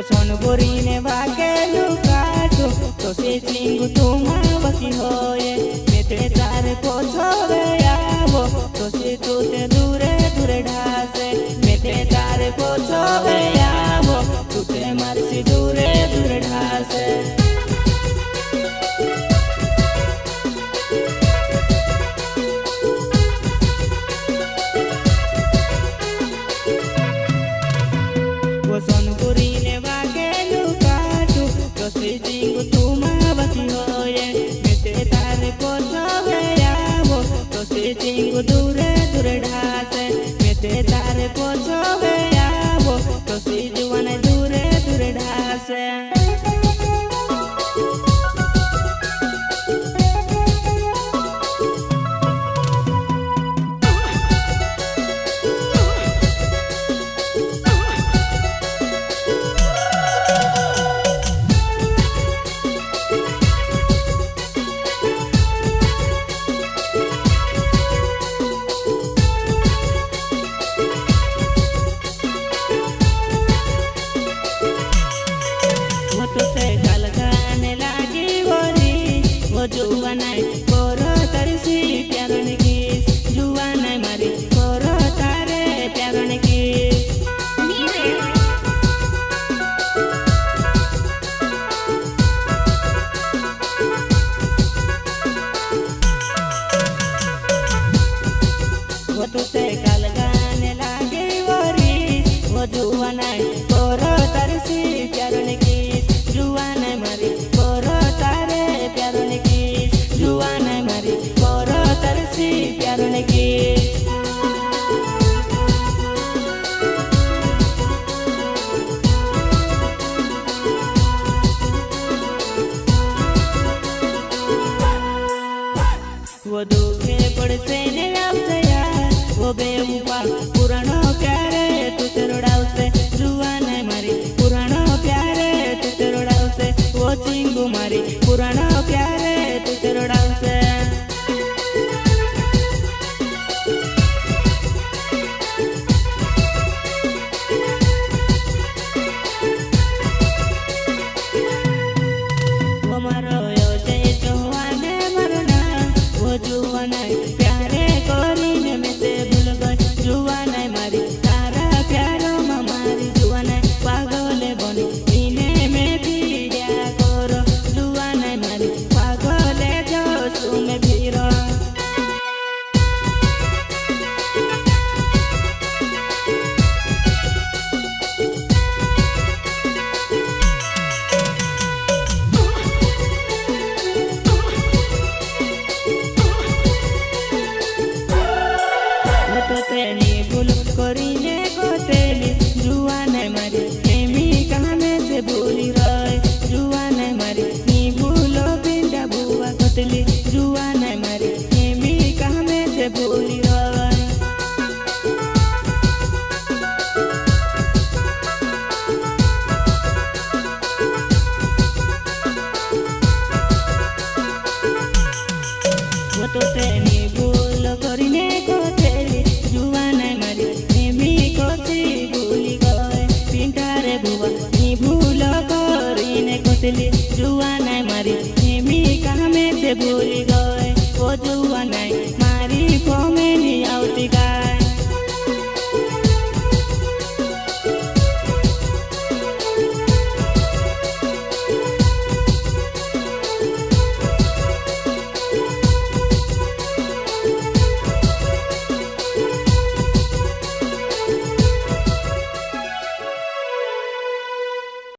Sonborine vagelu kato to se chingu tuma baki hoye mete tare pochove avo to se tu te dure dure ढासे mete tare pochove avo tu te marsi dure dure ढासे Sonborine vagelu kato to se chingu tuma baki hoye mete tare pochove avo to se chingu dure dure ढासे mete tare pochove avo to se juane dure dure ढासे जुवानाई कोरो तरसी प्यारन की जुवानाई मारी कोरो तारे प्यारन की वो तुझसे कल गाने लागे वरी वो जुवानाई कोरो तरसी प्यारन की जुवानाई मारी कोरो तारे प्यारन की जुवानाई मारी कोरो तरसी प्यारन की वो दुखे पड़से ने आवसे यार वो बेवफा पुरानो प्यारे तू तेरोड़ावसे जुवानाई मारी पुरानो प्यारे तू तेरोड़ावसे वो चिंगू मारी पुरानो प्यारे तू तेरोड़ावसे वो मारो यो जय चौहाने मरना वो जुवानाई प्यारे कोरीने में से भूल गई जुवानाई मारी तारा प्यारो मारी जुवानाई पागले बनी इने में भी जा करो जुवानाई मारी पागले जोशु में भीरो तो तेरी भूल करीने को तेरी जुवानाई मारी एमी कहाँ में से भूली रही जुवानाई मारी नी भूलो बिंदा बुआ कतली जुवानाई मारी एमी कहाँ में से भूली रही वो तो तेरी भूल करीने को तेरी जुवानाई मारी एमी कोसी भूली गए पिंटारे बुआ नी भूलो करीने कोतली जुवानाई मारी एमी कहाँ में से भूली गए वो जुवानाई मारी फोमे